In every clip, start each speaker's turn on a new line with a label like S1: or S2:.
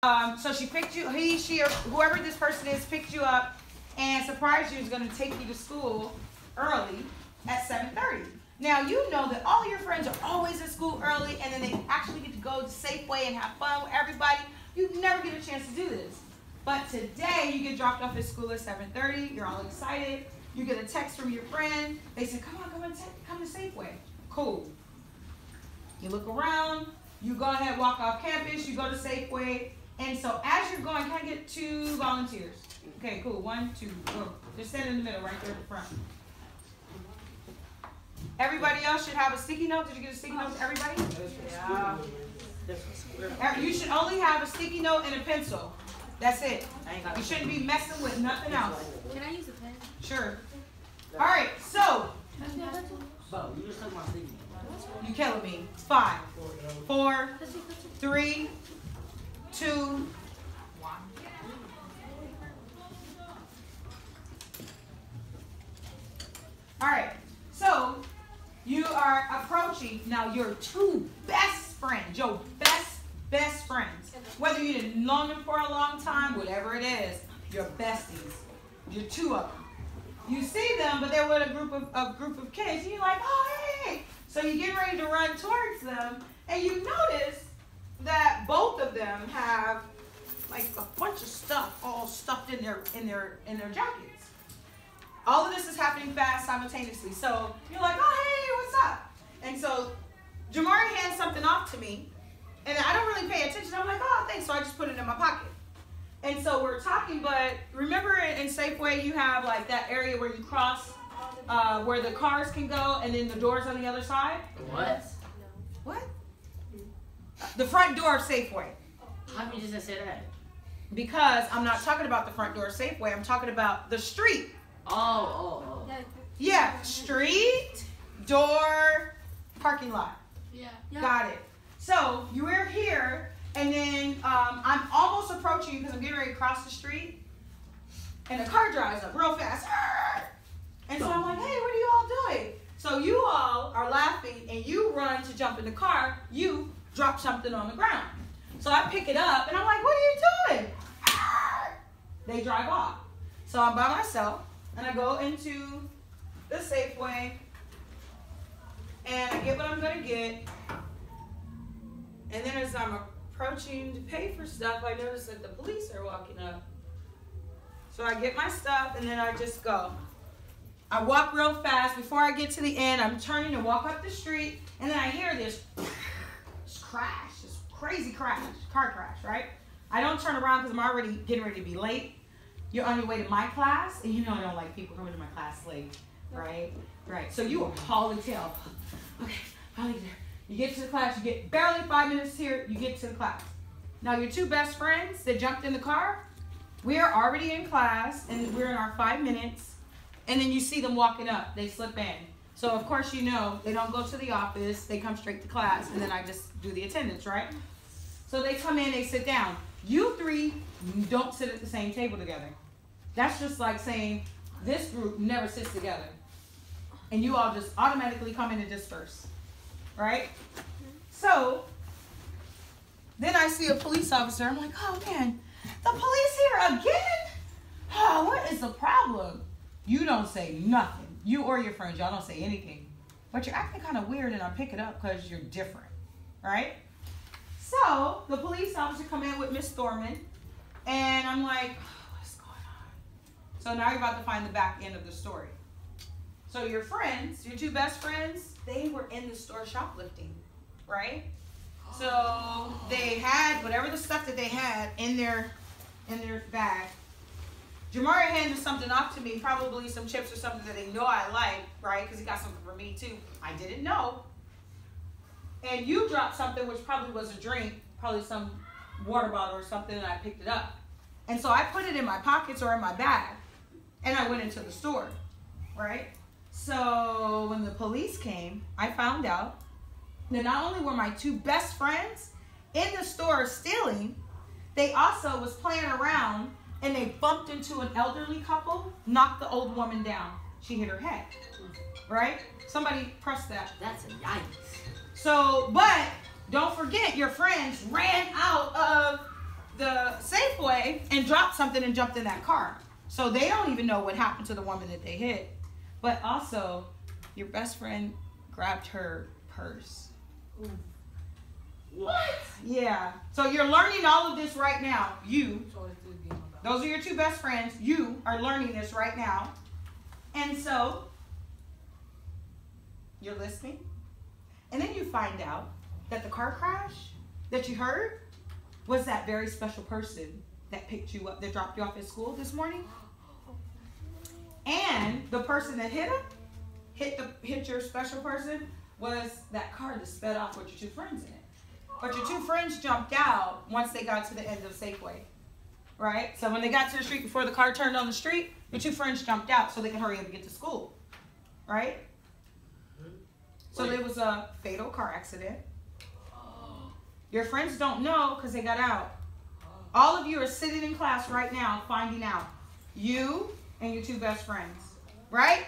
S1: So she picked you, he, she, or whoever this person is picked you up and surprised you is going to take you to school early at 7:30. Now, you know that all your friends are always at school early and then they actually get to go to Safeway and have fun with everybody. You never get a chance to do this. But today, you get dropped off at school at 7:30. You're all excited. You get a text from your friend. They say, come to Safeway. Cool. You look around. You go ahead, walk off campus. You go to Safeway. And so as you're going, can I get 2 volunteers? Okay, cool. 1, 2, go. Just stand in the middle, right there at the front. Everybody else should have a sticky note. Did you get a sticky note, everybody? Yeah. You should only have a sticky note and a pencil. That's it. You shouldn't be messing with nothing else.
S2: Can I use a pen?
S1: Sure. All right, so. You killing me. 5, 4, 3, 2, 1. All right, so you are approaching now your 2 best friends, your best friends. Whether you didn't know them for a long time, whatever it is, your besties. You're 2 of them. You see them, but they're with a group of kids, and you're like, oh, hey. So you get ready to run towards them, and you notice that both of them have like a bunch of stuff all stuffed in their jackets. All of this is happening fast simultaneously. So you're like, oh, hey, what's up? And so Jamari hands something off to me, and I don't really pay attention. I'm like, oh, thanks. So I just put it in my pocket. And so we're talking, but remember in Safeway you have like that area where you cross where the cars can go and then the doors on the other side?
S2: What?
S1: What? The front door of Safeway.
S2: How come you just say that?
S1: Because I'm not talking about the front door of Safeway. I'm talking about the street.
S2: Oh.
S1: Yeah, street, door, parking lot.
S2: Yeah.
S1: Got it. So you were here, and then I'm almost approaching you because I'm getting ready to cross the street, and the car drives up real fast. And so I'm like, hey, what are you all doing? So you all are laughing, and you run to jump in the car. You drop something on the ground. So I pick it up, and I'm like, what are you doing? They drive off. So I'm by myself, and I go into the Safeway, and I get what I'm going to get. And then as I'm approaching to pay for stuff, I notice that the police are walking up. So I get my stuff, and then I just go. I walk real fast. Before I get to the end, I'm turning to walk up the street, and then I hear this crash, this crazy crash, car crash, right? I don't turn around because I'm already getting ready to be late. You're on your way to my class, and you know I don't like people coming to my class late, right? Right, so you are hauling tail. Okay, hauling there. You get to the class, you get barely 5 minutes here, you get to the class. Now your 2 best friends that jumped in the car, we are already in class, and we're in our 5 minutes. And then you see them walking up. They slip in. So, of course, you know, they don't go to the office. They come straight to class, and then I just do the attendance, right? So they come in, they sit down. You 3 don't sit at the same table together. That's just like saying this group never sits together. And you all just automatically come in and disperse, right? So then I see a police officer. I'm like, oh, man, the police here again? Oh, what is the problem? You don't say nothing. You or your friends, y'all don't say anything. But you're acting kind of weird, and I pick it up because you're different, right? So the police officer come in with Miss Thorman, and I'm like, oh, what's going on? So now you're about to find the back end of the story. So your friends, your 2 best friends, they were in the store shoplifting, right? So they had whatever the stuff that they had in their bag. Jamari handed something off to me, probably some chips or something that they know I like, right? Because he got something for me too. I didn't know. And you dropped something which probably was a drink, probably some water bottle or something, and I picked it up. And so I put it in my pockets or in my bag, and I went into the store, right? So when the police came, I found out that not only were my 2 best friends in the store stealing, they also was playing around, and they bumped into an elderly couple, knocked the old woman down. She hit her head, right? Somebody pressed that.
S2: That's a yikes.
S1: So, but don't forget, your friends ran out of the Safeway and dropped something and jumped in that car. So they don't even know what happened to the woman that they hit. But also, your best friend grabbed her purse.
S2: Ooh.
S1: What? Yeah. So you're learning all of this right now. Those are your two best friends. You are learning this right now. And so, you're listening. And then you find out that the car crash that you heard was that very special person that picked you up, that dropped you off at school this morning. And the person that hit him, hit your special person, was that car that sped off with your two friends in it. But your two friends jumped out once they got to the end of Safeway. Right? So when they got to the street before the car turned on the street, your two friends jumped out so they could hurry up and get to school. Right? So there was a fatal car accident. Your friends don't know because they got out. All of you are sitting in class right now finding out. You and your two best friends. Right?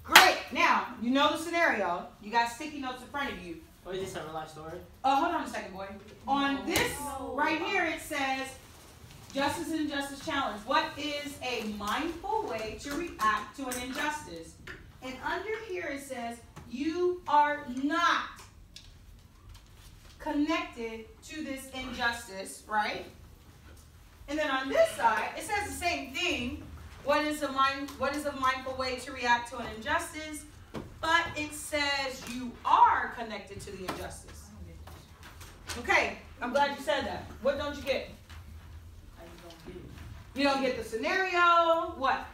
S1: Great. Now, you know the scenario. You got sticky notes in front of you.
S2: Or is this a real life story?
S1: Oh, hold on a second, boy. On this right here, it says, Justice and Injustice Challenge. What is a mindful way to react to an injustice? And under here it says, you are not connected to this injustice, right? And then on this side, it says the same thing. What is a mindful way to react to an injustice? But it says you are connected to the injustice. Okay, I'm glad you said that. What don't you get? You don't get the scenario. What?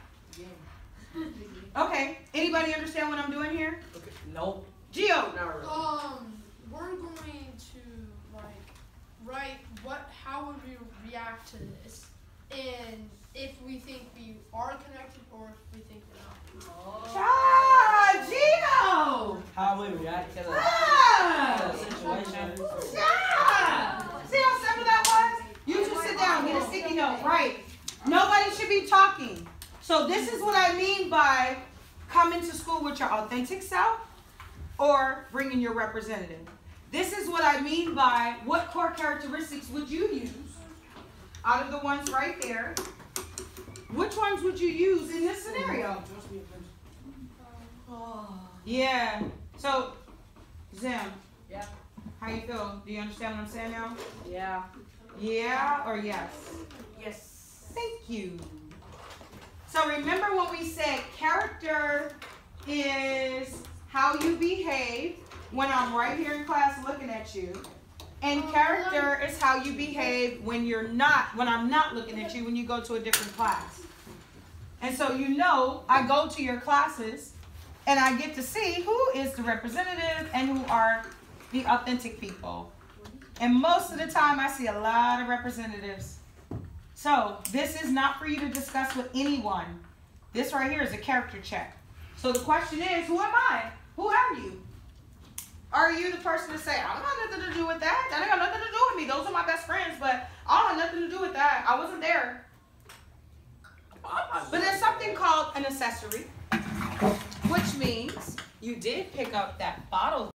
S1: Okay. Anybody understand what I'm doing here?
S2: Okay. Nope.
S1: Gio.
S2: Not really.
S3: We're going to write how would we react to this, and if we think we are connected or if we think we're not.
S1: Gio.
S2: How we react to
S1: Ah!
S2: the situation.
S1: Yeah. See how simple that was? You just sit down, get a sticky note. Right. Nobody should be talking. So this is what I mean by coming to school with your authentic self or bringing your representative. This is what I mean by what core characteristics would you use out of the ones right there? Which ones would you use in this scenario? Yeah. So, Zim.
S2: Yeah.
S1: How you feel? Do you understand what I'm saying now?
S2: Yeah.
S1: Yeah or yes?
S2: Yes.
S1: Thank you. So remember when we said character is how you behave when I'm right here in class looking at you. And character is how you behave when I'm not looking at you when you go to a different class. And so you know I go to your classes and I get to see who is the representative and who are the authentic people. And most of the time I see a lot of representatives. So this is not for you to discuss with anyone. This right here is a character check. So the question is, who am I? Who are you? Are you the person to say, I don't have nothing to do with that. That ain't got nothing to do with me. Those are my best friends, but I don't have nothing to do with that. I wasn't there. But there's something called an accessory, which means you did pick up that bottle